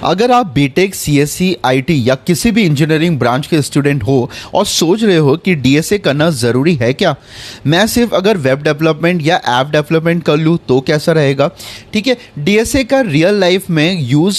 अगर आप BTech, CSC, IT या किसी भी इंजीनियरिंग ब्रांच के स्टूडेंट हो और सोच रहे हो कि डीएसए करना ज़रूरी है क्या, मैं सिर्फ अगर वेब डेवलपमेंट या ऐप डेवलपमेंट कर लूँ तो कैसा रहेगा, ठीक है, डीएसए का रियल लाइफ में यूज़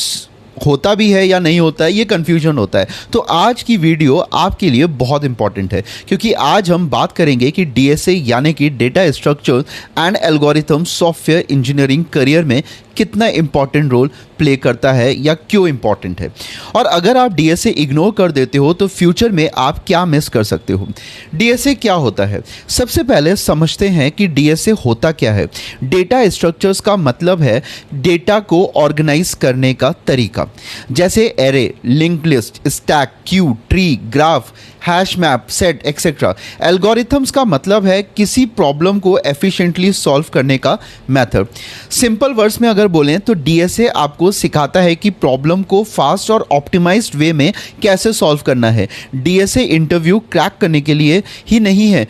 होता भी है या नहीं होता है, ये कन्फ्यूजन होता है। तो आज की वीडियो आपके लिए बहुत इंपॉर्टेंट है, क्योंकि आज हम बात करेंगे कि डीएसए यानी कि data structure and algorithm software engineering career में कितना इंपॉर्टेंट रोल प्ले करता है या क्यों इंपॉर्टेंट है, और अगर आप डीएसए इग्नोर कर देते हो तो फ्यूचर में आप क्या मिस कर सकते हो। डीएसए क्या होता है, सबसे पहले समझते हैं कि डीएसए होता क्या है। डेटा स्ट्रक्चर्स का मतलब है डेटा को ऑर्गेनाइज करने का तरीका, जैसे array, linked list, stack, Q, tree, graph, hash map, set etcetera. Algorithms का मतलब है किसी प्रॉब्लम को एफिशिएंटली सॉल्व करने का मेथड। सिंपल वर्ड्स में अगर बोलें तो डीएसए आपको सिखाता है कि प्रॉब्लम को फास्ट और ऑप्टिमाइज्ड वे में कैसे सॉल्व करना है। डीएसए इंटरव्यू क्रैक करने के लिए ही नहीं है।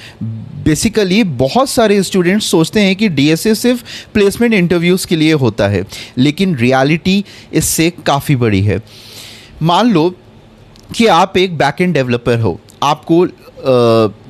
बेसिकली बहुत सारे स्टूडेंट्स सोचते हैं कि डीएसए सिर्फ प्लेसमेंट इंटरव्यूज़ के लिए होता है, लेकिन रियलिटी इससे काफ़ी बड़ी है। मान लो कि आप एक बैकएंड डेवलपर हो, आपको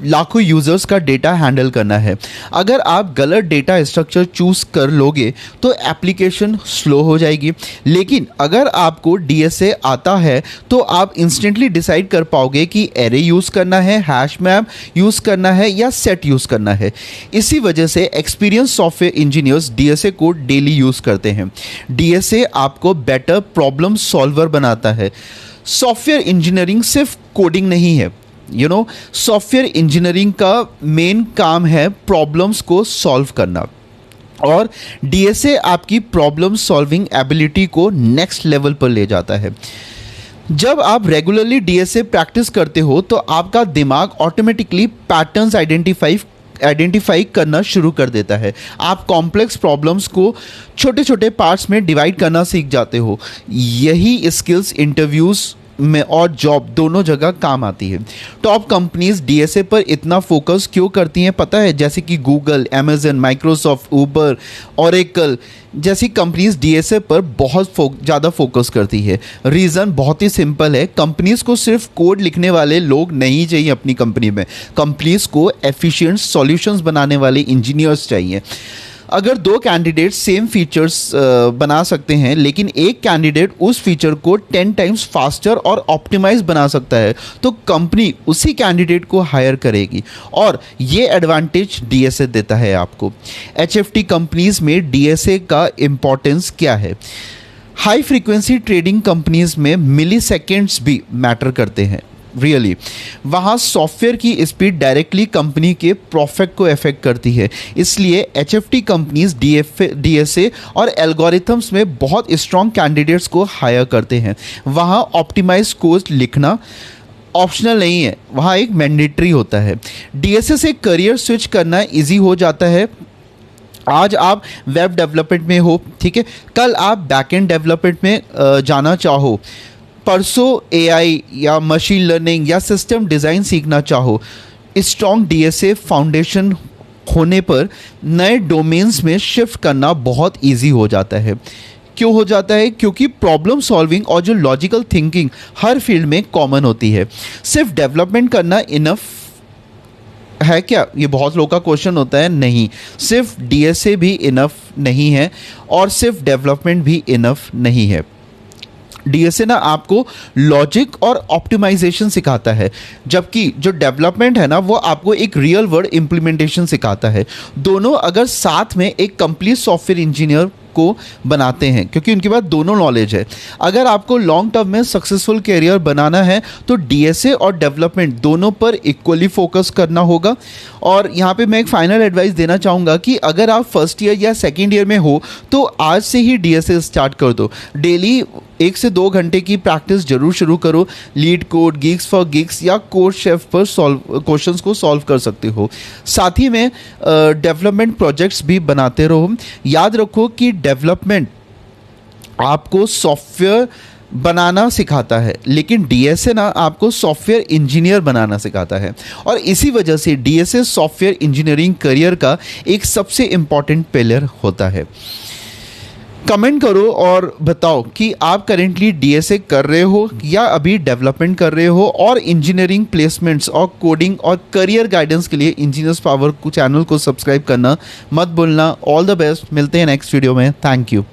लाखों यूज़र्स का डेटा हैंडल करना है। अगर आप गलत डेटा स्ट्रक्चर चूज़ कर लोगे तो एप्लीकेशन स्लो हो जाएगी, लेकिन अगर आपको डीएसए आता है तो आप इंस्टेंटली डिसाइड कर पाओगे कि एरे यूज़ करना है, हैश मैप यूज़ करना है या सेट यूज़ करना है। इसी वजह से एक्सपीरियंस सॉफ्टवेयर इंजीनियर्स डीएसए को डेली यूज़ करते हैं। डीएसए आपको बेटर प्रॉब्लम सॉल्वर बनाता है। सॉफ्टवेयर इंजीनियरिंग सिर्फ कोडिंग नहीं है, सॉफ्टवेयर इंजीनियरिंग का मेन काम है प्रॉब्लम्स को सॉल्व करना, और डीएसए आपकी प्रॉब्लम सॉल्विंग एबिलिटी को नेक्स्ट लेवल पर ले जाता है। जब आप रेगुलरली डीएसए प्रैक्टिस करते हो तो आपका दिमाग ऑटोमेटिकली पैटर्न्स आइडेंटिफाई करना शुरू कर देता है। आप कॉम्प्लेक्स प्रॉब्लम्स को छोटे छोटे पार्ट्स में डिवाइड करना सीख जाते हो। यही स्किल्स इंटरव्यूज़ में और जॉब दोनों जगह काम आती है। टॉप कंपनीज डीएसए पर इतना फोकस क्यों करती हैं पता है? जैसे कि गूगल, अमेजन, माइक्रोसॉफ्ट, उबर, ओरेकल जैसी कंपनीज डीएसए पर बहुत ज़्यादा फोकस करती है। रीज़न बहुत ही सिंपल है, कंपनीज को सिर्फ कोड लिखने वाले लोग नहीं चाहिए अपनी कंपनी में, कंपनीज को एफिशिएंट सॉल्यूशंस बनाने वाले इंजीनियर्स चाहिए। अगर दो कैंडिडेट सेम फीचर्स बना सकते हैं, लेकिन एक कैंडिडेट उस फीचर को 10 टाइम्स फास्टर और ऑप्टिमाइज बना सकता है, तो कंपनी उसी कैंडिडेट को हायर करेगी, और ये एडवांटेज डीएसए देता है आपको। एचएफटी कंपनीज में डीएसए का इम्पोर्टेंस क्या है? हाई फ्रीक्वेंसी ट्रेडिंग कंपनीज में मिली सेकेंड्स भी मैटर करते हैं। रियली वहाँ सॉफ्टवेयर की स्पीड डायरेक्टली कंपनी के प्रॉफिट को अफेक्ट करती है। इसलिए एचएफटी कंपनीज डीएसए और एल्गोरिथम्स में बहुत स्ट्रॉन्ग कैंडिडेट्स को हायर करते हैं। वहाँ ऑप्टिमाइज कोड लिखना ऑप्शनल नहीं है, वहाँ एक मैंडेटरी होता है। डीएसए से करियर स्विच करना इजी हो जाता है। आज आप वेब डेवलपमेंट में हो, ठीक है, कल आप बैकएंड डेवलपमेंट में जाना चाहो, परसों एआई या मशीन लर्निंग या सिस्टम डिज़ाइन सीखना चाहो, स्ट्रॉन्ग डीएसए फाउंडेशन होने पर नए डोमेन्स में शिफ्ट करना बहुत इजी हो जाता है। क्यों हो जाता है? क्योंकि प्रॉब्लम सॉल्विंग और जो लॉजिकल थिंकिंग हर फील्ड में कॉमन होती है। सिर्फ डेवलपमेंट करना इनफ है क्या? ये बहुत लोगों का क्वेश्चन होता है। नहीं, सिर्फ डीएसए भी इनफ नहीं है और सिर्फ डेवलपमेंट भी इनफ नहीं है। डीएसए ना आपको लॉजिक और ऑप्टिमाइजेशन सिखाता है, जबकि जो डेवलपमेंट है ना वो आपको एक रियल वर्ल्ड इम्प्लीमेंटेशन सिखाता है। दोनों अगर साथ में एक कंप्लीट सॉफ्टवेयर इंजीनियर को बनाते हैं, क्योंकि उनके पास दोनों नॉलेज है। अगर आपको लॉन्ग टर्म में सक्सेसफुल कैरियर बनाना है तो डीएसए और डेवलपमेंट दोनों पर इक्वली फोकस करना होगा। और यहाँ पे मैं एक फाइनल एडवाइस देना चाहूँगा कि अगर आप फर्स्ट ईयर या सेकेंड ईयर में हो तो आज से ही डीएसए स्टार्ट कर दो। डेली 1 से 2 घंटे की प्रैक्टिस जरूर शुरू करो। Leet code, gigs for gigs या कोड शेफ पर क्वेश्चंस को सॉल्व कर सकते हो। साथ ही में डेवलपमेंट प्रोजेक्ट्स भी बनाते रहो। याद रखो कि डेवलपमेंट आपको सॉफ्टवेयर बनाना सिखाता है, लेकिन डीएसए ना आपको सॉफ्टवेयर इंजीनियर बनाना सिखाता है। और इसी वजह से डीएसए सॉफ्टवेयर इंजीनियरिंग करियर का एक सबसे इम्पॉर्टेंट पिलर होता है। कमेंट करो और बताओ कि आप करेंटली डीएसए कर रहे हो या अभी डेवलपमेंट कर रहे हो, और इंजीनियरिंग प्लेसमेंट्स और कोडिंग और करियर गाइडेंस के लिए इंजीनियर्स पावर चैनल को सब्सक्राइब करना मत भूलना। ऑल द बेस्ट, मिलते हैं नेक्स्ट वीडियो में। Thank you.